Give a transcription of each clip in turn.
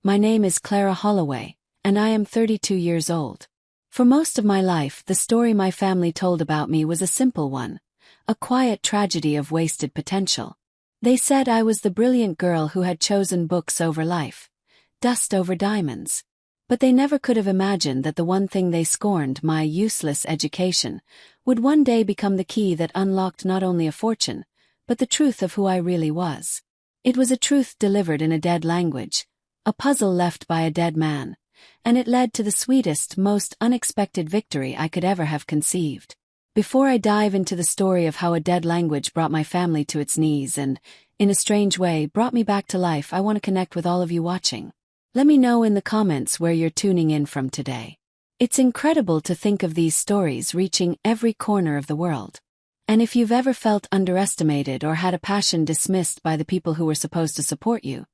My name is Clara Holloway, and I am 32 years old. For most of my life, the story my family told about me was a simple one, a quiet tragedy of wasted potential. They said I was the brilliant girl who had chosen books over life, dust over diamonds. But they never could have imagined that the one thing they scorned, my useless education, would one day become the key that unlocked not only a fortune, but the truth of who I really was. It was a truth delivered in a dead language, a puzzle left by a dead man, and it led to the sweetest, most unexpected victory I could ever have conceived. Before I dive into the story of how a dead language brought my family to its knees and, in a strange way, brought me back to life, I want to connect with all of you watching. Let me know in the comments where you're tuning in from today. It's incredible to think of these stories reaching every corner of the world. And if you've ever felt underestimated or had a passion dismissed by the people who were supposed to support you,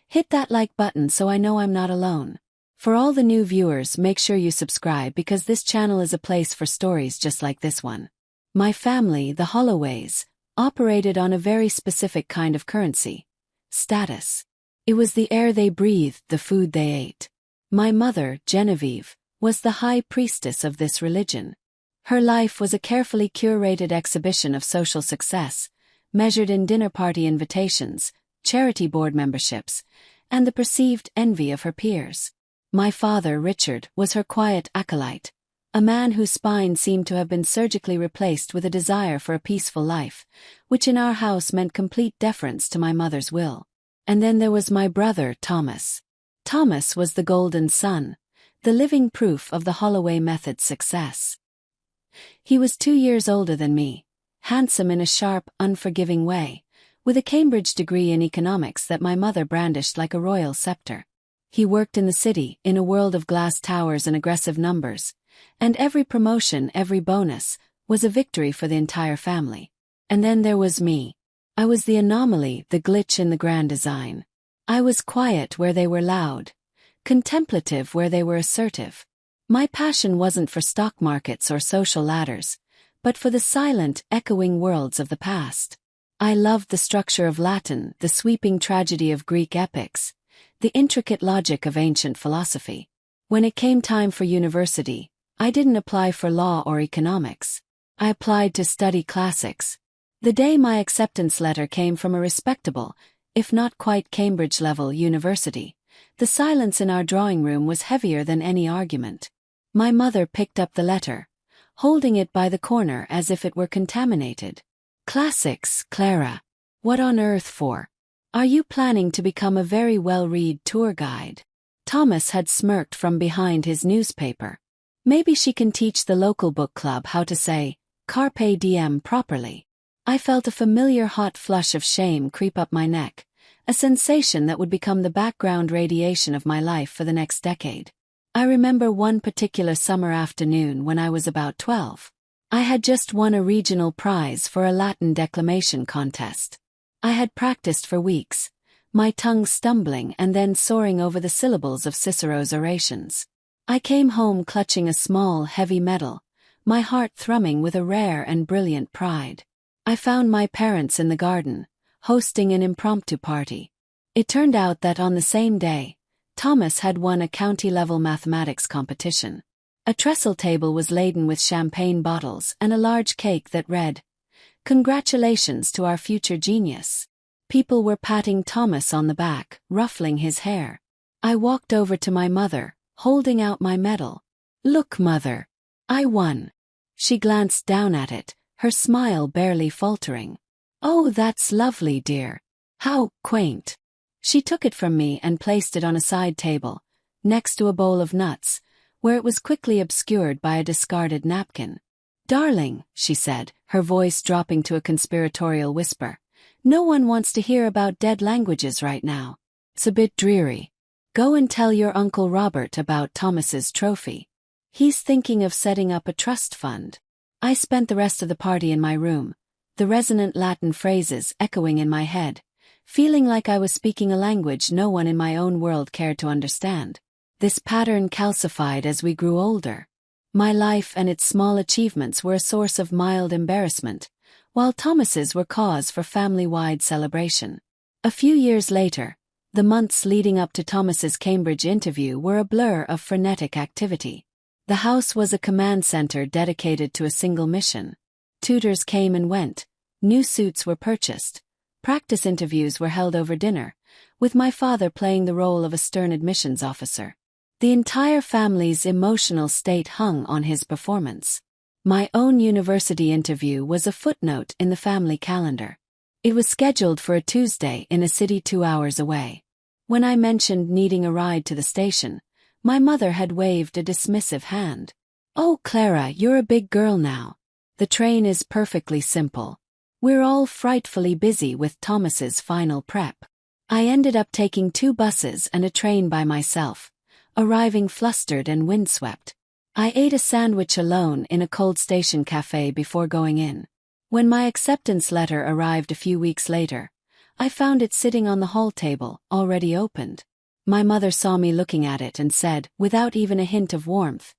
hit that like button so I know I'm not alone. For all the new viewers, make sure you subscribe because this channel is a place for stories just like this one. My family, the Holloways, operated on a very specific kind of currency: status. It was the air they breathed, the food they ate. My mother, Genevieve, was the high priestess of this religion. Her life was a carefully curated exhibition of social success, measured in dinner party invitations, charity board memberships, and the perceived envy of her peers. My father, Richard, was her quiet acolyte, a man whose spine seemed to have been surgically replaced with a desire for a peaceful life, which in our house meant complete deference to my mother's will. And then there was my brother, Thomas. Thomas was the golden son, the living proof of the Holloway method's success. He was 2 years older than me, handsome in a sharp, unforgiving way, with a Cambridge degree in economics that my mother brandished like a royal scepter. He worked in the city, in a world of glass towers and aggressive numbers, and every promotion, every bonus, was a victory for the entire family. And then there was me. I was the anomaly, the glitch in the grand design. I was quiet where they were loud, contemplative where they were assertive. My passion wasn't for stock markets or social ladders, but for the silent, echoing worlds of the past. I loved the structure of Latin, the sweeping tragedy of Greek epics, the intricate logic of ancient philosophy. When it came time for university, I didn't apply for law or economics. I applied to study classics. The day my acceptance letter came from a respectable, if not quite Cambridge-level university, the silence in our drawing room was heavier than any argument. My mother picked up the letter, holding it by the corner as if it were contaminated. "Classics, Clara. What on earth for? Are you planning to become a very well-read tour guide?" Thomas had smirked from behind his newspaper. "Maybe she can teach the local book club how to say, carpe diem properly." I felt a familiar hot flush of shame creep up my neck, a sensation that would become the background radiation of my life for the next decade. I remember one particular summer afternoon when I was about 12. I had just won a regional prize for a Latin declamation contest. I had practiced for weeks, my tongue stumbling and then soaring over the syllables of Cicero's orations. I came home clutching a small, heavy medal, my heart thrumming with a rare and brilliant pride. I found my parents in the garden, hosting an impromptu party. It turned out that on the same day, Thomas had won a county-level mathematics competition. A trestle table was laden with champagne bottles and a large cake that read, "Congratulations to our future genius." People were patting Thomas on the back, ruffling his hair. I walked over to my mother, holding out my medal. "Look, Mother. I won." She glanced down at it, her smile barely faltering. "Oh, that's lovely, dear. How quaint." She took it from me and placed it on a side table, next to a bowl of nuts, where it was quickly obscured by a discarded napkin. "Darling," she said, her voice dropping to a conspiratorial whisper, "no one wants to hear about dead languages right now. It's a bit dreary. Go and tell your Uncle Robert about Thomas's trophy. He's thinking of setting up a trust fund." I spent the rest of the party in my room, the resonant Latin phrases echoing in my head, feeling like I was speaking a language no one in my own world cared to understand. This pattern calcified as we grew older. My life and its small achievements were a source of mild embarrassment, while Thomas's were cause for family-wide celebration. A few years later, The months leading up to Thomas's Cambridge interview were a blur of frenetic activity. The house was a command center dedicated to a single mission. Tutors came and went, new suits were purchased, practice interviews were held over dinner, with my father playing the role of a stern admissions officer. The entire family's emotional state hung on his performance. My own university interview was a footnote in the family calendar. It was scheduled for a Tuesday in a city 2 hours away. When I mentioned needing a ride to the station, my mother had waved a dismissive hand. "Oh, Clara, you're a big girl now. The train is perfectly simple. We're all frightfully busy with Thomas's final prep." I ended up taking 2 buses and a train by myself, arriving flustered and windswept. I ate a sandwich alone in a cold station cafe before going in. When my acceptance letter arrived a few weeks later, I found it sitting on the hall table, already opened. My mother saw me looking at it and said, without even a hint of warmth,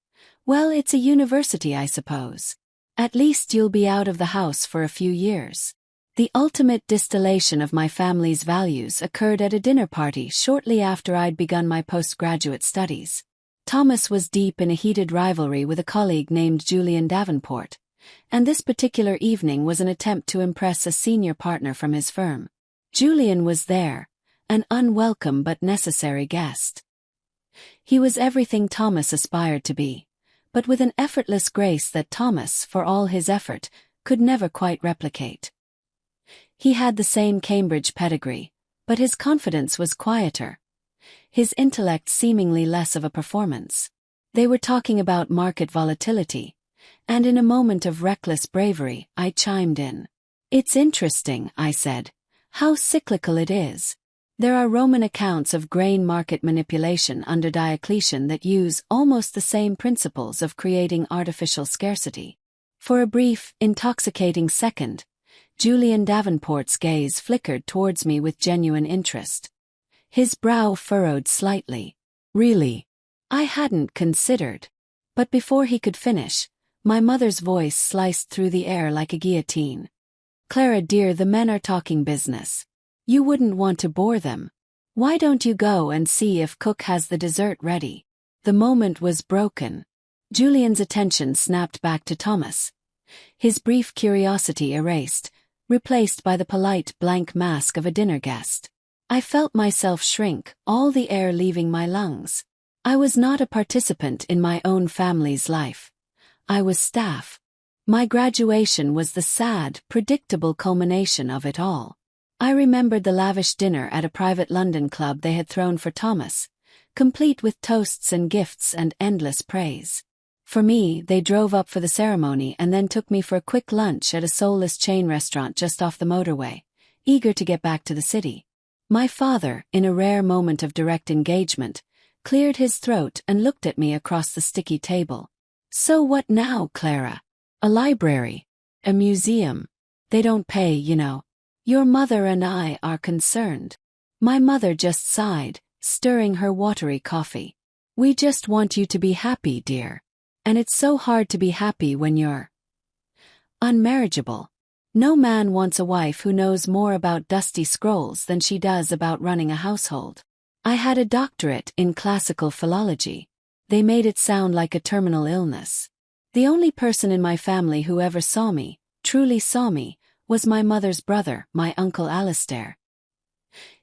"Well, it's a university, I suppose. At least you'll be out of the house for a few years." The ultimate distillation of my family's values occurred at a dinner party shortly after I'd begun my postgraduate studies. Thomas was deep in a heated rivalry with a colleague named Julian Davenport, and this particular evening was an attempt to impress a senior partner from his firm. Julian was there, an unwelcome but necessary guest. He was everything Thomas aspired to be, but with an effortless grace that Thomas, for all his effort, could never quite replicate. He had the same Cambridge pedigree, but his confidence was quieter, his intellect seemingly less of a performance. They were talking about market volatility, and in a moment of reckless bravery, I chimed in. "It's interesting," I said, "how cyclical it is. There are Roman accounts of grain market manipulation under Diocletian that use almost the same principles of creating artificial scarcity." For a brief, intoxicating second, Julian Davenport's gaze flickered towards me with genuine interest. His brow furrowed slightly. "Really? I hadn't considered." But before he could finish, my mother's voice sliced through the air like a guillotine. "Clara dear, the men are talking business. You wouldn't want to bore them. Why don't you go and see if Cook has the dessert ready?" The moment was broken. Julian's attention snapped back to Thomas, his brief curiosity erased, replaced by the polite blank mask of a dinner guest. I felt myself shrink, all the air leaving my lungs. I was not a participant in my own family's life. I was staff. My graduation was the sad, predictable culmination of it all. I remembered the lavish dinner at a private London club they had thrown for Thomas, complete with toasts and gifts and endless praise. For me, they drove up for the ceremony and then took me for a quick lunch at a soulless chain restaurant just off the motorway, eager to get back to the city. My father, in a rare moment of direct engagement, cleared his throat and looked at me across the sticky table. "So what now, Clara? A library? A museum? They don't pay, you know. Your mother and I are concerned." My mother just sighed, stirring her watery coffee. "We just want you to be happy, dear. And it's so hard to be happy when you're unmarriageable. No man wants a wife who knows more about dusty scrolls than she does about running a household." I had a doctorate in classical philology. They made it sound like a terminal illness. The only person in my family who ever saw me, truly saw me, was my mother's brother, my Uncle Alistair.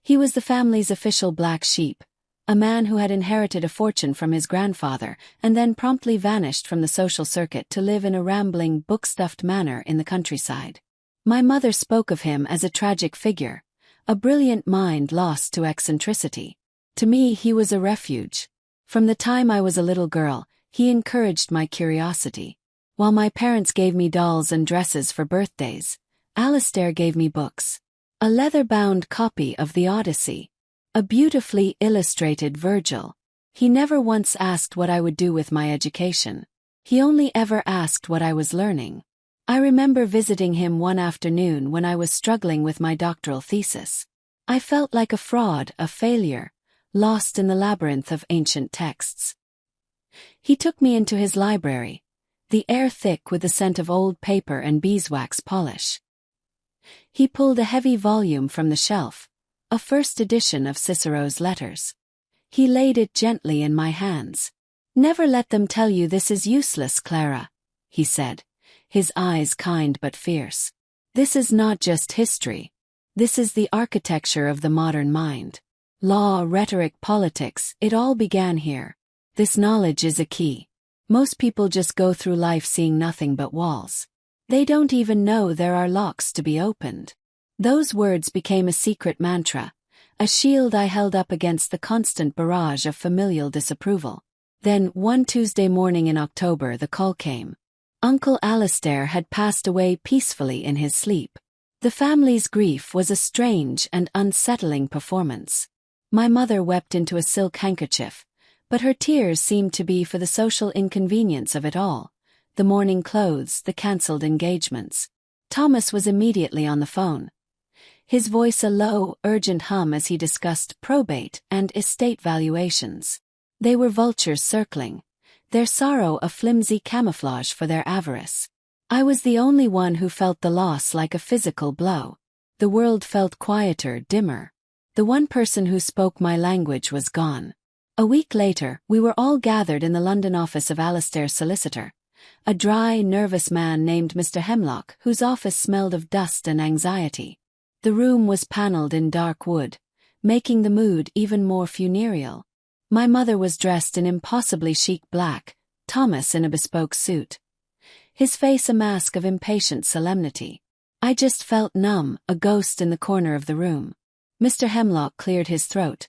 He was the family's official black sheep, a man who had inherited a fortune from his grandfather and then promptly vanished from the social circuit to live in a rambling, book-stuffed manor in the countryside. My mother spoke of him as a tragic figure, a brilliant mind lost to eccentricity. To me, he was a refuge. From the time I was a little girl, he encouraged my curiosity. While my parents gave me dolls and dresses for birthdays, Alistair gave me books. A leather-bound copy of the Odyssey. A beautifully illustrated Virgil. He never once asked what I would do with my education. He only ever asked what I was learning. I remember visiting him one afternoon when I was struggling with my doctoral thesis. I felt like a fraud, a failure, lost in the labyrinth of ancient texts. He took me into his library, the air thick with the scent of old paper and beeswax polish. He pulled a heavy volume from the shelf, a first edition of Cicero's letters. He laid it gently in my hands. "Never let them tell you this is useless, Clara," he said, his eyes kind but fierce. "This is not just history. This is the architecture of the modern mind. Law, rhetoric, politics, it all began here. This knowledge is a key. Most people just go through life seeing nothing but walls. They don't even know there are locks to be opened." Those words became a secret mantra, a shield I held up against the constant barrage of familial disapproval. Then, one Tuesday morning in October, the call came. Uncle Alistair had passed away peacefully in his sleep. The family's grief was a strange and unsettling performance. My mother wept into a silk handkerchief, but her tears seemed to be for the social inconvenience of it all. The mourning clothes, the cancelled engagements. Thomas was immediately on the phone. His voice a low, urgent hum as he discussed probate and estate valuations. They were vultures circling, their sorrow a flimsy camouflage for their avarice. I was the only one who felt the loss like a physical blow. The world felt quieter, dimmer. The one person who spoke my language was gone. A week later, we were all gathered in the London office of Alistair's solicitor, a dry, nervous man named Mr. Hemlock, whose office smelled of dust and anxiety. The room was panelled in dark wood, making the mood even more funereal. My mother was dressed in impossibly chic black, Thomas in a bespoke suit. His face a mask of impatient solemnity. I just felt numb, a ghost in the corner of the room. Mr. Hemlock cleared his throat,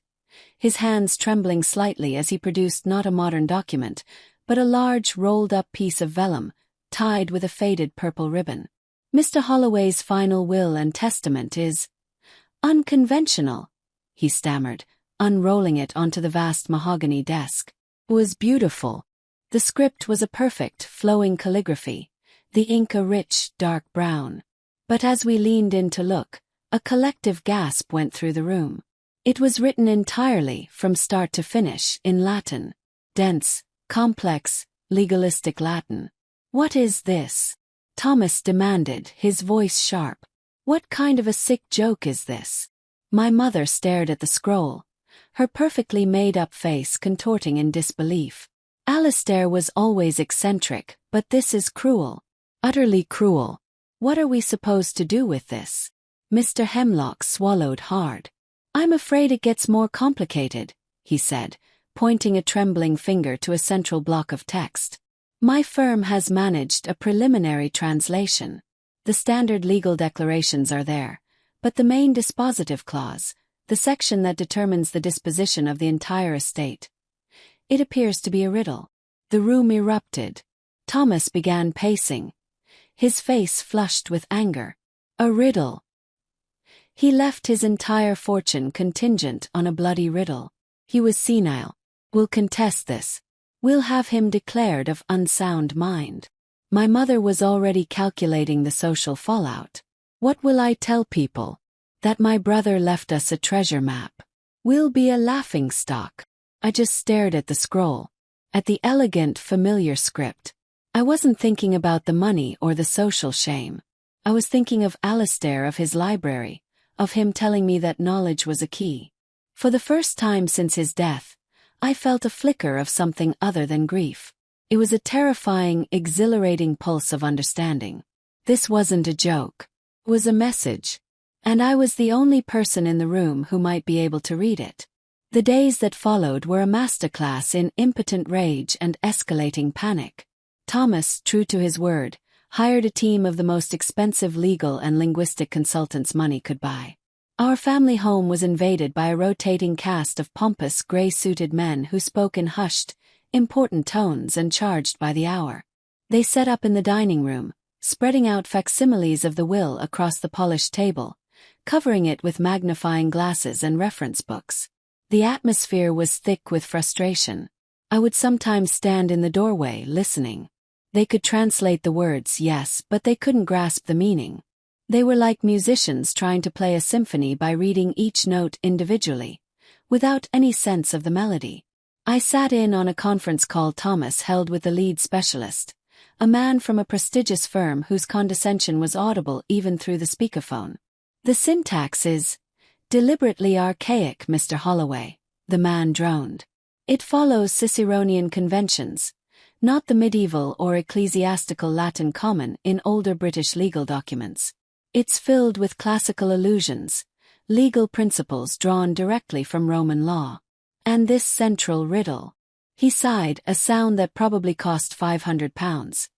his hands trembling slightly as he produced not a modern document, but a large rolled-up piece of vellum, tied with a faded purple ribbon. "Mr. Holloway's final will and testament is unconventional," he stammered, unrolling it onto the vast mahogany desk. It was beautiful. The script was a perfect, flowing calligraphy, the ink a rich, dark brown. But as we leaned in to look, a collective gasp went through the room. It was written entirely, from start to finish, in Latin. Dense, complex, legalistic Latin. "What is this?" Thomas demanded, his voice sharp. "What kind of a sick joke is this?" My mother stared at the scroll, her perfectly made-up face contorting in disbelief. "Alistair was always eccentric, but this is cruel. Utterly cruel. What are we supposed to do with this?" Mr. Hemlock swallowed hard. "I'm afraid it gets more complicated," he said, pointing a trembling finger to a central block of text. "My firm has managed a preliminary translation. The standard legal declarations are there, but the main dispositive clause, the section that determines the disposition of the entire estate, it appears to be a riddle." The room erupted. Thomas began pacing, his face flushed with anger. A riddle. He left his entire fortune contingent on a bloody riddle. He was senile. "We'll contest this. We'll have him declared of unsound mind." My mother was already calculating the social fallout. "What will I tell people? That my brother left us a treasure map. We'll be a laughingstock." I just stared at the scroll, at the elegant, familiar script. I wasn't thinking about the money or the social shame. I was thinking of Alistair, of his library, of him telling me that knowledge was a key. For the first time since his death, I felt a flicker of something other than grief. It was a terrifying, exhilarating pulse of understanding. This wasn't a joke. It was a message. And I was the only person in the room who might be able to read it. The days that followed were a masterclass in impotent rage and escalating panic. Thomas, true to his word, hired a team of the most expensive legal and linguistic consultants money could buy. Our family home was invaded by a rotating cast of pompous, gray-suited men who spoke in hushed, important tones and charged by the hour. They set up in the dining room, spreading out facsimiles of the will across the polished table, covering it with magnifying glasses and reference books. The atmosphere was thick with frustration. I would sometimes stand in the doorway, listening. They could translate the words, yes, but they couldn't grasp the meaning. They were like musicians trying to play a symphony by reading each note individually, without any sense of the melody. I sat in on a conference call Thomas held with the lead specialist, a man from a prestigious firm whose condescension was audible even through the speakerphone. "The syntax is Deliberately archaic, Mr. Holloway, the man droned. It follows Ciceronian conventions, not the medieval or ecclesiastical Latin common in older British legal documents. It's filled with classical allusions, legal principles drawn directly from Roman law. And this central riddle. He sighed, a sound that probably cost £500.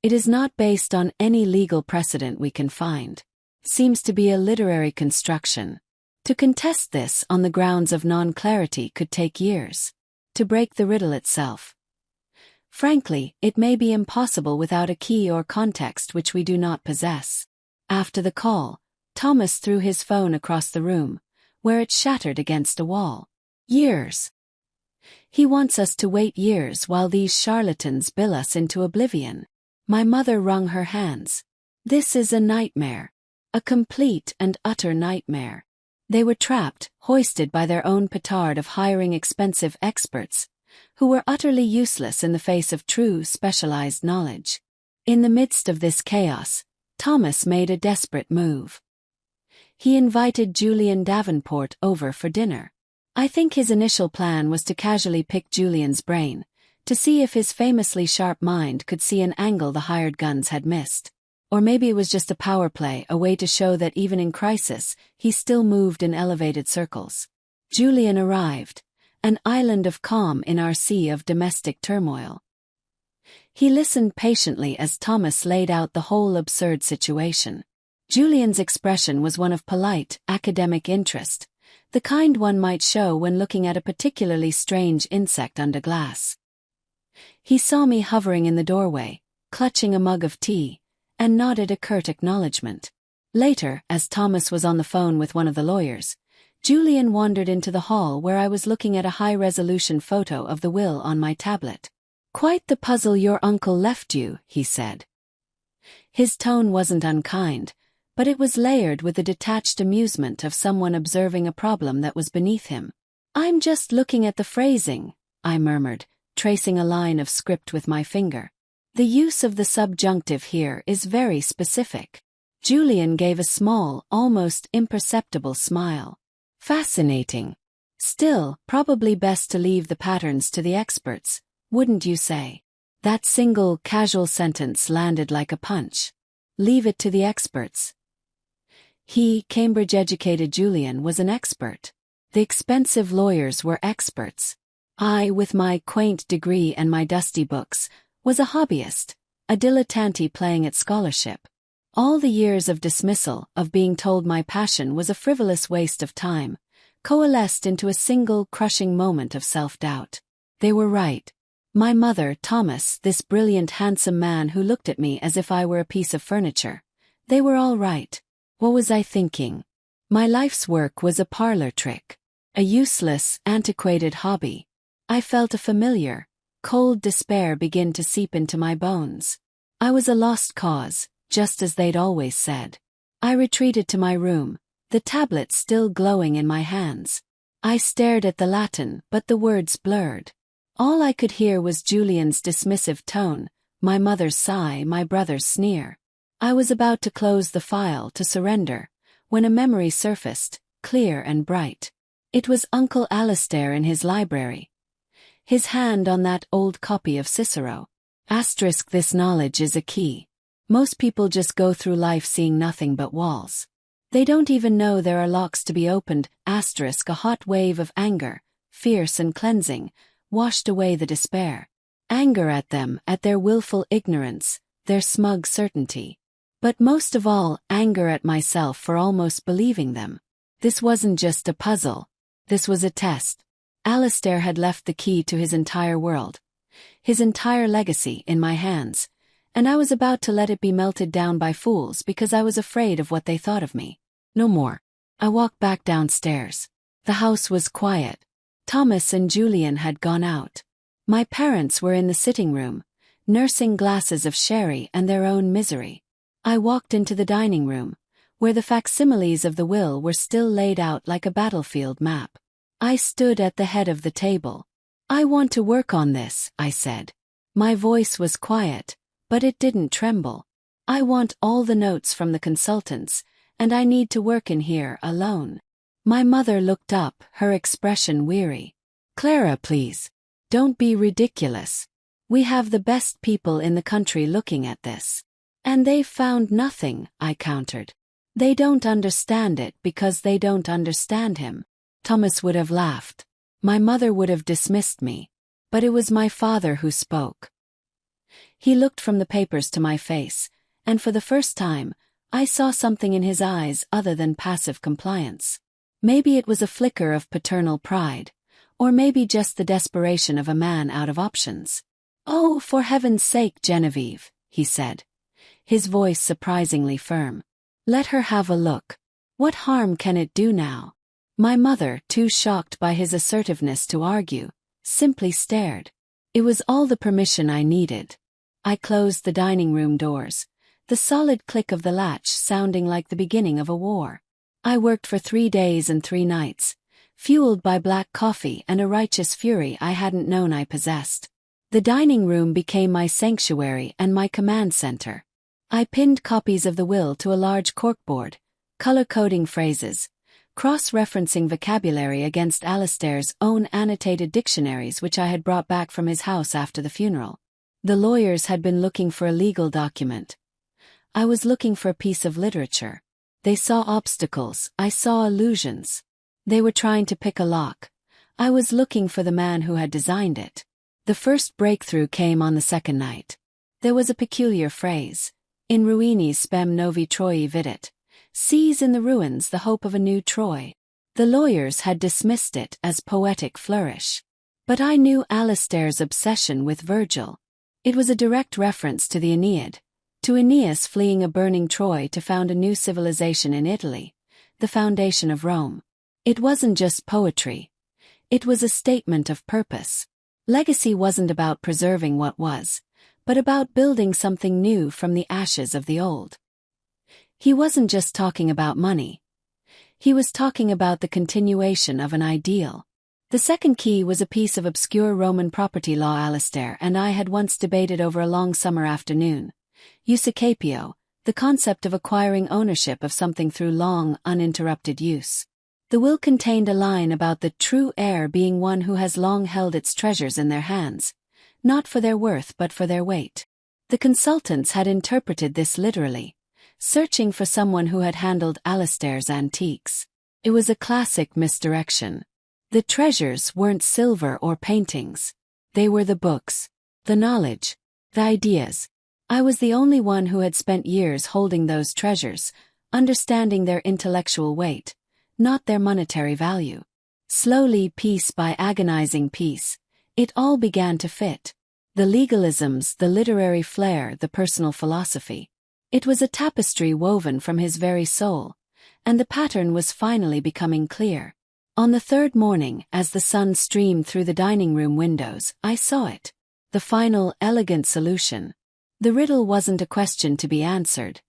It is not based on any legal precedent we can find. Seems to be a literary construction. To contest this on the grounds of non-clarity could take years. To break the riddle itself. Frankly, it may be impossible without a key or context which we do not possess. After the call, Thomas threw his phone across the room, where it shattered against a wall. Years. He wants us to wait years while these charlatans bill us into oblivion. My mother wrung her hands. This is a nightmare. A complete and utter nightmare. They were trapped, hoisted by their own petard of hiring expensive experts, who were utterly useless in the face of true specialized knowledge. In the midst of this chaos, Thomas made a desperate move. He invited Julian Davenport over for dinner. I think his initial plan was to casually pick Julian's brain, to see if his famously sharp mind could see an angle the hired guns had missed. Or maybe it was just a power play, a way to show that even in crisis, he still moved in elevated circles. Julian arrived, an island of calm in our sea of domestic turmoil. He listened patiently as Thomas laid out the whole absurd situation. Julian's expression was one of polite, academic interest, the kind one might show when looking at a particularly strange insect under glass. He saw me hovering in the doorway, clutching a mug of tea, and nodded a curt acknowledgement. Later, as Thomas was on the phone with one of the lawyers, Julian wandered into the hall where I was looking at a high-resolution photo of the will on my tablet. "Quite the puzzle your uncle left you," he said. His tone wasn't unkind, but it was layered with the detached amusement of someone observing a problem that was beneath him. "I'm just looking at the phrasing," I murmured, tracing a line of script with my finger. "The use of the subjunctive here is very specific." Julian gave a small, almost imperceptible smile. "Fascinating. Still, probably best to leave the patterns to the experts, wouldn't you say?" That single, casual sentence landed like a punch. Leave it to the experts. He, Cambridge-educated Julian, was an expert. The expensive lawyers were experts. I, with my quaint degree and my dusty books, was a hobbyist, a dilettante playing at scholarship. All the years of dismissal, of being told my passion was a frivolous waste of time, coalesced into a single crushing moment of self-doubt. They were right. My mother, Thomas, this brilliant, handsome man who looked at me as if I were a piece of furniture. They were all right. What was I thinking? My life's work was a parlor trick. A useless, antiquated hobby. I felt a familiar, cold despair begin to seep into my bones. I was a lost cause, just as they'd always said. I retreated to my room, the tablet still glowing in my hands. I stared at the Latin, but the words blurred. All I could hear was Julian's dismissive tone, my mother's sigh, my brother's sneer. I was about to close the file to surrender, when a memory surfaced, clear and bright. It was Uncle Alistair in his library. His hand on that old copy of Cicero. Asterisk, this knowledge is a key. Most people just go through life seeing nothing but walls. They don't even know there are locks to be opened. Asterisk, a hot wave of anger, fierce and cleansing, washed away the despair. Anger at them, at their willful ignorance, their smug certainty. But most of all, anger at myself for almost believing them. This wasn't just a puzzle. This was a test. Alistair had left the key to his entire world, his entire legacy, in my hands, and I was about to let it be melted down by fools because I was afraid of what they thought of me. No more. I walked back downstairs. The house was quiet. Thomas and Julian had gone out. My parents were in the sitting room, nursing glasses of sherry and their own misery. I walked into the dining room, where the facsimiles of the will were still laid out like a battlefield map. I stood at the head of the table. "I want to work on this," I said. My voice was quiet, but it didn't tremble. "I want all the notes from the consultants, and I need to work in here alone." My mother looked up, her expression weary. "Clara, please. Don't be ridiculous. We have the best people in the country looking at this." "And they've found nothing," I countered. "They don't understand it because they don't understand him." Thomas would have laughed. My mother would have dismissed me. But it was my father who spoke. He looked from the papers to my face, and for the first time, I saw something in his eyes other than passive compliance. Maybe it was a flicker of paternal pride, or maybe just the desperation of a man out of options. "Oh, for heaven's sake, Genevieve," he said, his voice surprisingly firm. "Let her have a look. What harm can it do now?" My mother, too shocked by his assertiveness to argue, simply stared. It was all the permission I needed. I closed the dining room doors, the solid click of the latch sounding like the beginning of a war. I worked for 3 days and 3 nights, fueled by black coffee and a righteous fury I hadn't known I possessed. The dining room became my sanctuary and my command center. I pinned copies of the will to a large corkboard, color-coding phrases, cross-referencing vocabulary against Alistair's own annotated dictionaries which I had brought back from his house after the funeral. The lawyers had been looking for a legal document. I was looking for a piece of literature. They saw obstacles, I saw illusions. They were trying to pick a lock. I was looking for the man who had designed it. The first breakthrough came on the second night. There was a peculiar phrase, "In ruinis spem novi Troii vidit," "Sees in the ruins the hope of a new Troy." The lawyers had dismissed it as poetic flourish. But I knew Alistair's obsession with Virgil. It was a direct reference to the Aeneid, to Aeneas fleeing a burning Troy to found a new civilization in Italy, the foundation of Rome. It wasn't just poetry. It was a statement of purpose. Legacy wasn't about preserving what was, but about building something new from the ashes of the old. He wasn't just talking about money. He was talking about the continuation of an ideal. The second key was a piece of obscure Roman property law Alistair and I had once debated over a long summer afternoon. Usicapio, the concept of acquiring ownership of something through long, uninterrupted use. The will contained a line about the true heir being one who has long held its treasures in their hands, not for their worth but for their weight. The consultants had interpreted this literally, searching for someone who had handled Alistair's antiques. It was a classic misdirection. The treasures weren't silver or paintings. They were the books, the knowledge, the ideas. I was the only one who had spent years holding those treasures, understanding their intellectual weight, not their monetary value. Slowly, piece by agonizing piece, it all began to fit. The legalisms, the literary flair, the personal philosophy. It was a tapestry woven from his very soul, and the pattern was finally becoming clear. On the third morning, as the sun streamed through the dining room windows, I saw it. The final, elegant solution. The riddle wasn't a question to be answered.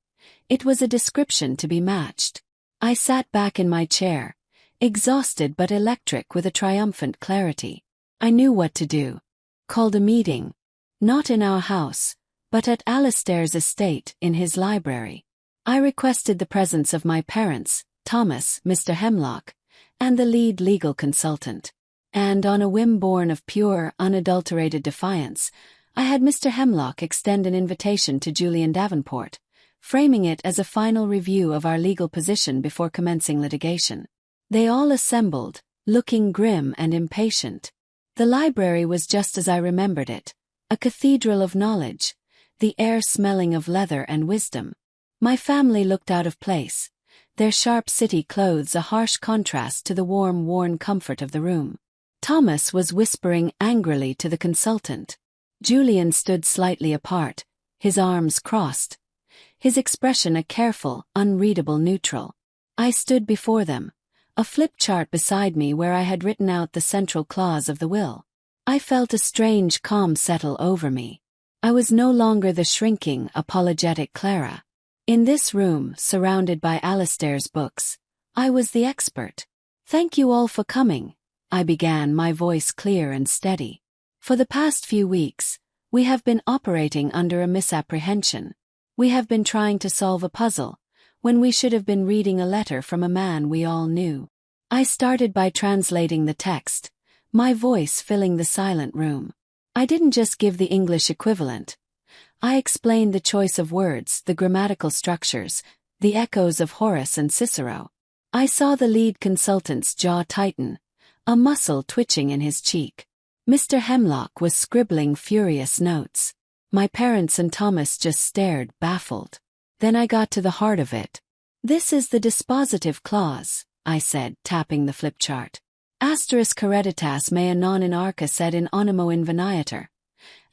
It was a description to be matched. I sat back in my chair, exhausted but electric with a triumphant clarity. I knew what to do. Called a meeting. Not in our house, but at Alistair's estate, in his library. I requested the presence of my parents, Thomas, Mr. Hemlock, and the lead legal consultant. And on a whim born of pure, unadulterated defiance, I had Mr. Hemlock extend an invitation to Julian Davenport, framing it as a final review of our legal position before commencing litigation. They all assembled, looking grim and impatient. The library was just as I remembered it, a cathedral of knowledge, the air smelling of leather and wisdom. My family looked out of place, their sharp city clothes a harsh contrast to the warm, worn comfort of the room. Thomas was whispering angrily to the consultant. Julian stood slightly apart, his arms crossed, his expression a careful, unreadable neutral. I stood before them, a flip chart beside me where I had written out the central clause of the will. I felt a strange calm settle over me. I was no longer the shrinking, apologetic Clara. In this room, surrounded by Alistair's books, I was the expert. "Thank you all for coming," I began, my voice clear and steady. "For the past few weeks, we have been operating under a misapprehension. We have been trying to solve a puzzle, when we should have been reading a letter from a man we all knew. I started by translating the text, my voice filling the silent room. I didn't just give the English equivalent. I explained the choice of words, the grammatical structures, the echoes of Horace and Cicero. I saw the lead consultant's jaw tighten, a muscle twitching in his cheek. Mr. Hemlock was scribbling furious notes. My parents and Thomas just stared, baffled. Then I got to the heart of it. "This is the dispositive clause," I said, tapping the flip chart. "Asterisk hereditas mea non in arca sed in animo inveniatur.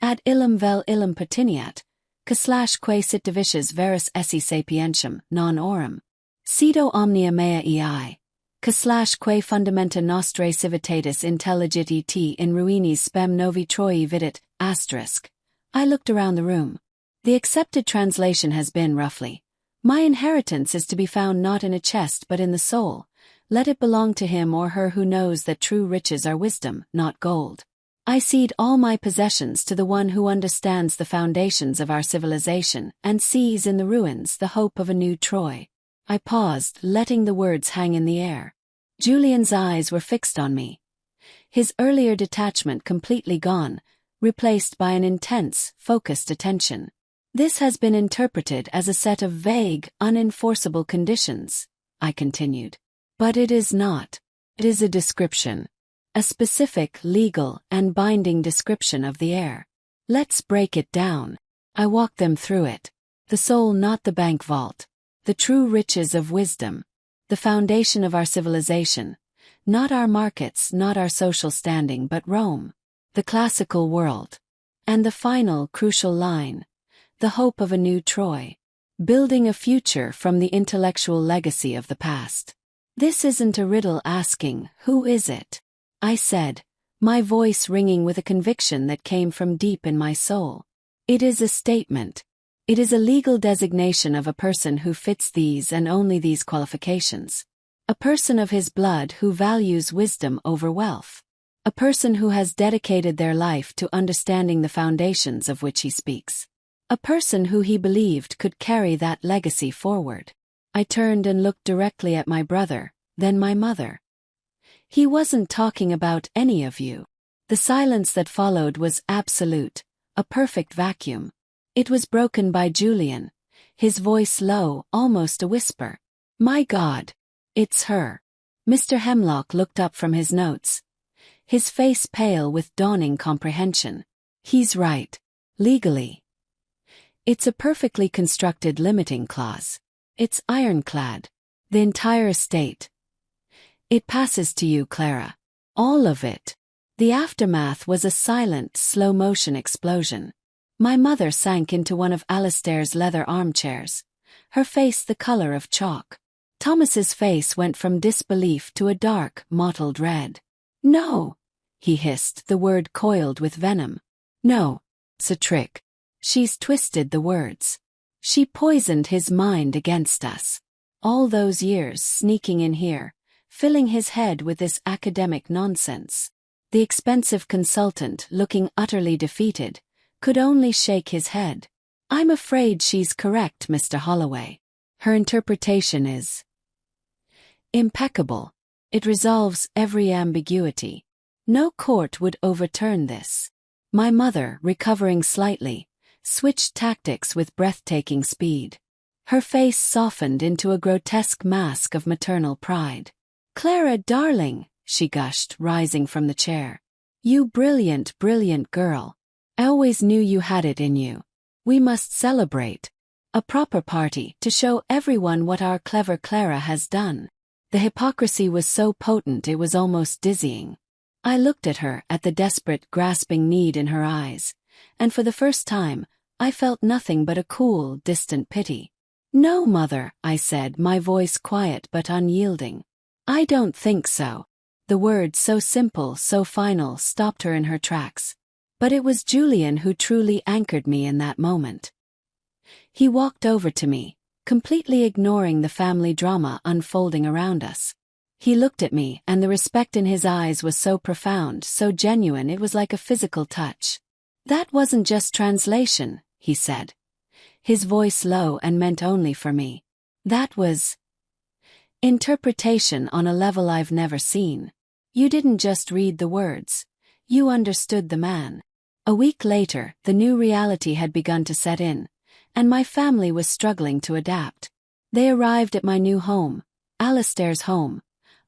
Ad illum vel illum pertiniat, que sit divisus veris esse sapientium, non orum. Cedo omnia mea ei, que fundamenta nostrae civitatis intelligit et in ruinis spem novi Troii vidit, asterisk." I looked around the room. The accepted translation has been roughly, "My inheritance is to be found not in a chest but in the soul. Let it belong to him or her who knows that true riches are wisdom, not gold. I cede all my possessions to the one who understands the foundations of our civilization and sees in the ruins the hope of a new Troy." I paused, letting the words hang in the air. Julian's eyes were fixed on me. His earlier detachment completely gone, replaced by an intense, focused attention. "This has been interpreted as a set of vague, unenforceable conditions," I continued. "But it is not. It is a description. A specific, legal, and binding description of the heir. Let's break it down." I walked them through it. The soul, not the bank vault. The true riches of wisdom. The foundation of our civilization. Not our markets, not our social standing, but Rome. The classical world. And the final, crucial line. The hope of a new Troy. Building a future from the intellectual legacy of the past. "This isn't a riddle asking, 'Who is it?'" I said, my voice ringing with a conviction that came from deep in my soul. "It is a statement. It is a legal designation of a person who fits these and only these qualifications. A person of his blood who values wisdom over wealth. A person who has dedicated their life to understanding the foundations of which he speaks. A person who he believed could carry that legacy forward." I turned and looked directly at my brother, then my mother. "He wasn't talking about any of you." The silence that followed was absolute, a perfect vacuum. It was broken by Julian, his voice low, almost a whisper. "My God! It's her." Mr. Hemlock looked up from his notes, his face pale with dawning comprehension. "He's right. Legally. It's a perfectly constructed limiting clause. It's ironclad. The entire estate. It passes to you, Clara. All of it." The aftermath was a silent, slow-motion explosion. My mother sank into one of Alistair's leather armchairs, her face the color of chalk. Thomas's face went from disbelief to a dark, mottled red. "No," he hissed, the word coiled with venom. "No, it's a trick. She's twisted the words. She poisoned his mind against us. All those years sneaking in here, filling his head with this academic nonsense." The expensive consultant, looking utterly defeated, could only shake his head. "I'm afraid she's correct, Mr. Holloway. Her interpretation is impeccable. It resolves every ambiguity. No court would overturn this." My mother, recovering slightly, switched tactics with breathtaking speed. Her face softened into a grotesque mask of maternal pride. "Clara, darling," she gushed, rising from the chair. "You brilliant, brilliant girl. I always knew you had it in you. We must celebrate. A proper party to show everyone what our clever Clara has done." The hypocrisy was so potent it was almost dizzying. I looked at her, at the desperate, grasping need in her eyes, and for the first time, I felt nothing but a cool, distant pity. "No, Mother," I said, my voice quiet but unyielding. "I don't think so." The word, so simple, so final, stopped her in her tracks. But it was Julian who truly anchored me in that moment. He walked over to me, completely ignoring the family drama unfolding around us. He looked at me, and the respect in his eyes was so profound, so genuine, it was like a physical touch. "That wasn't just translation," he said, his voice low and meant only for me. "That was Interpretation on a level I've never seen. You didn't just read the words. You understood the man. A week later, the new reality had begun to set in, and my family was struggling to adapt. They arrived at my new home, Alistair's home,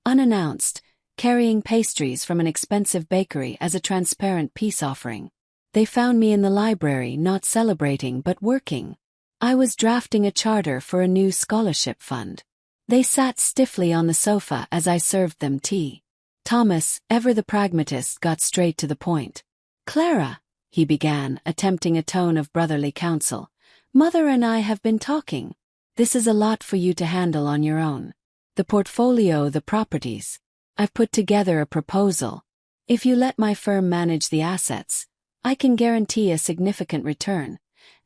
unannounced, carrying pastries from an expensive bakery as a transparent peace offering. They found me in the library, not celebrating but working. I was drafting a charter for a new scholarship fund. They sat stiffly on the sofa as I served them tea. Thomas, ever the pragmatist, got straight to the point. "Clara," he began, attempting a tone of brotherly counsel, "Mother and I have been talking. This is a lot for you to handle on your own. The portfolio, the properties. I've put together a proposal. If you let my firm manage the assets, I can guarantee a significant return,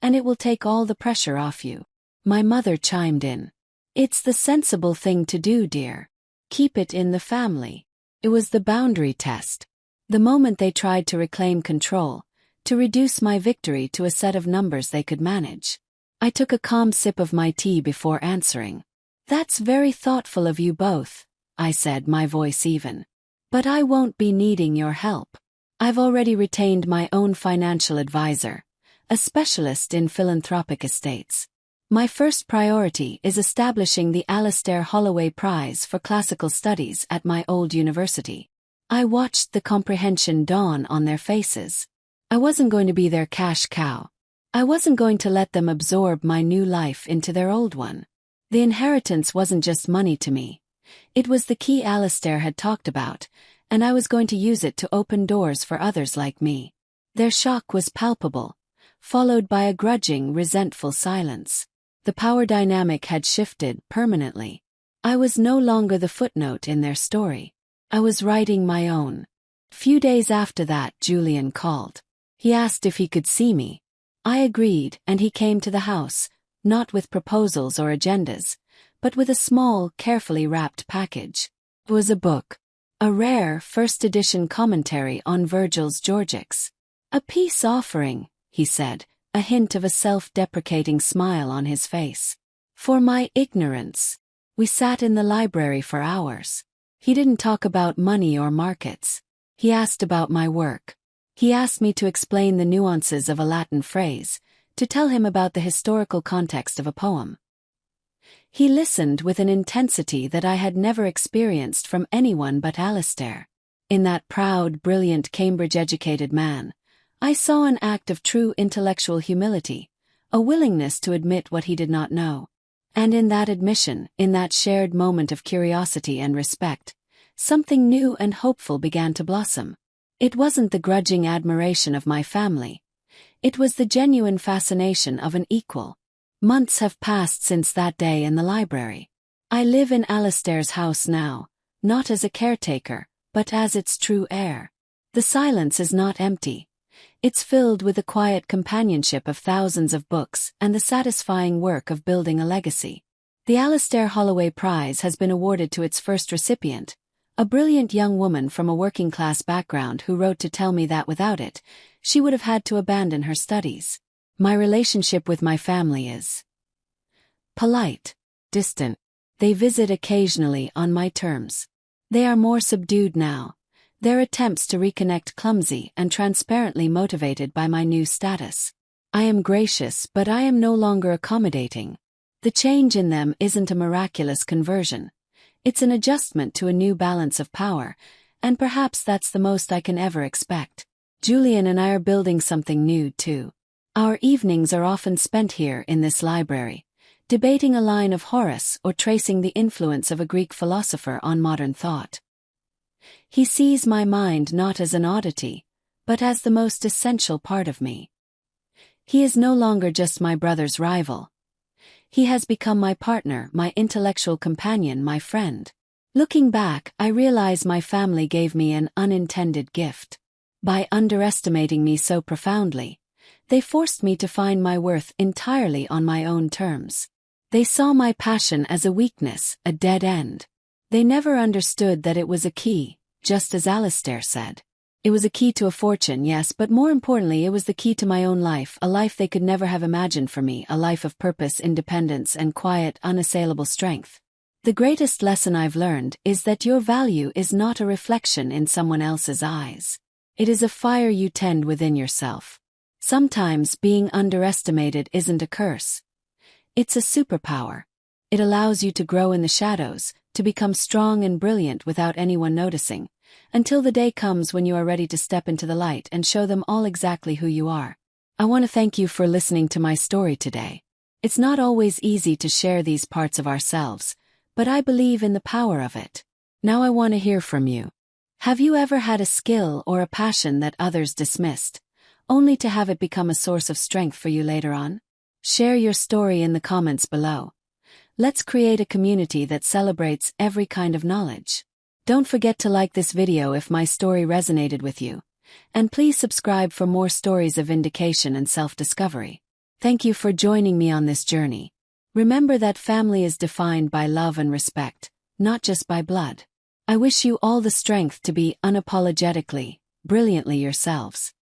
and it will take all the pressure off you." My mother chimed in. "It's the sensible thing to do, dear. Keep it in the family." It was the boundary test. The moment they tried to reclaim control, to reduce my victory to a set of numbers they could manage. I took a calm sip of my tea before answering. "That's very thoughtful of you both," I said, my voice even. "But I won't be needing your help. I've already retained my own financial advisor, a specialist in philanthropic estates. My first priority is establishing the Alistair Holloway Prize for Classical Studies at my old university." I watched the comprehension dawn on their faces. I wasn't going to be their cash cow. I wasn't going to let them absorb my new life into their old one. The inheritance wasn't just money to me. It was the key Alistair had talked about, and I was going to use it to open doors for others like me. Their shock was palpable, followed by a grudging, resentful silence. The power dynamic had shifted permanently. I was no longer the footnote in their story. I was writing my own. Few days after that, Julian called. He asked if he could see me. I agreed, and he came to the house, not with proposals or agendas, but with a small, carefully wrapped package. It was a book. A rare, first-edition commentary on Virgil's Georgics. "A peace offering," he said, a hint of a self-deprecating smile on his face. "For my ignorance." We sat in the library for hours. He didn't talk about money or markets. He asked about my work. He asked me to explain the nuances of a Latin phrase, to tell him about the historical context of a poem. He listened with an intensity that I had never experienced from anyone but Alistair. In that proud, brilliant, Cambridge-educated man, I saw an act of true intellectual humility, a willingness to admit what he did not know. And in that admission, in that shared moment of curiosity and respect, something new and hopeful began to blossom. It wasn't the grudging admiration of my family. It was the genuine fascination of an equal. Months have passed since that day in the library. I live in Alistair's house now, not as a caretaker, but as its true heir. The silence is not empty. It's filled with the quiet companionship of thousands of books and the satisfying work of building a legacy. The Alistair Holloway Prize has been awarded to its first recipient, a brilliant young woman from a working-class background who wrote to tell me that without it, she would have had to abandon her studies. My relationship with my family is polite, distant. They visit occasionally on my terms. They are more subdued now, their attempts to reconnect clumsy and transparently motivated by my new status. I am gracious, but I am no longer accommodating. The change in them isn't a miraculous conversion. It's an adjustment to a new balance of power, and perhaps that's the most I can ever expect. Julian and I are building something new, too. Our evenings are often spent here in this library, debating a line of Horace or tracing the influence of a Greek philosopher on modern thought. He sees my mind not as an oddity, but as the most essential part of me. He is no longer just my brother's rival. He has become my partner, my intellectual companion, my friend. Looking back, I realize my family gave me an unintended gift. By underestimating me so profoundly, they forced me to find my worth entirely on my own terms. They saw my passion as a weakness, a dead end. They never understood that it was a key, just as Alistair said. It was a key to a fortune, yes, but more importantly it was the key to my own life, a life they could never have imagined for me, a life of purpose, independence, and quiet, unassailable strength. The greatest lesson I've learned is that your value is not a reflection in someone else's eyes. It is a fire you tend within yourself. Sometimes being underestimated isn't a curse. It's a superpower. It allows you to grow in the shadows, to become strong and brilliant without anyone noticing, until the day comes when you are ready to step into the light and show them all exactly who you are. I want to thank you for listening to my story today. It's not always easy to share these parts of ourselves, but I believe in the power of it. Now I want to hear from you. Have you ever had a skill or a passion that others dismissed, only to have it become a source of strength for you later on? Share your story in the comments below. Let's create a community that celebrates every kind of knowledge. Don't forget to like this video if my story resonated with you, and please subscribe for more stories of vindication and self-discovery. Thank you for joining me on this journey. Remember that family is defined by love and respect, not just by blood. I wish you all the strength to be unapologetically, brilliantly yourselves.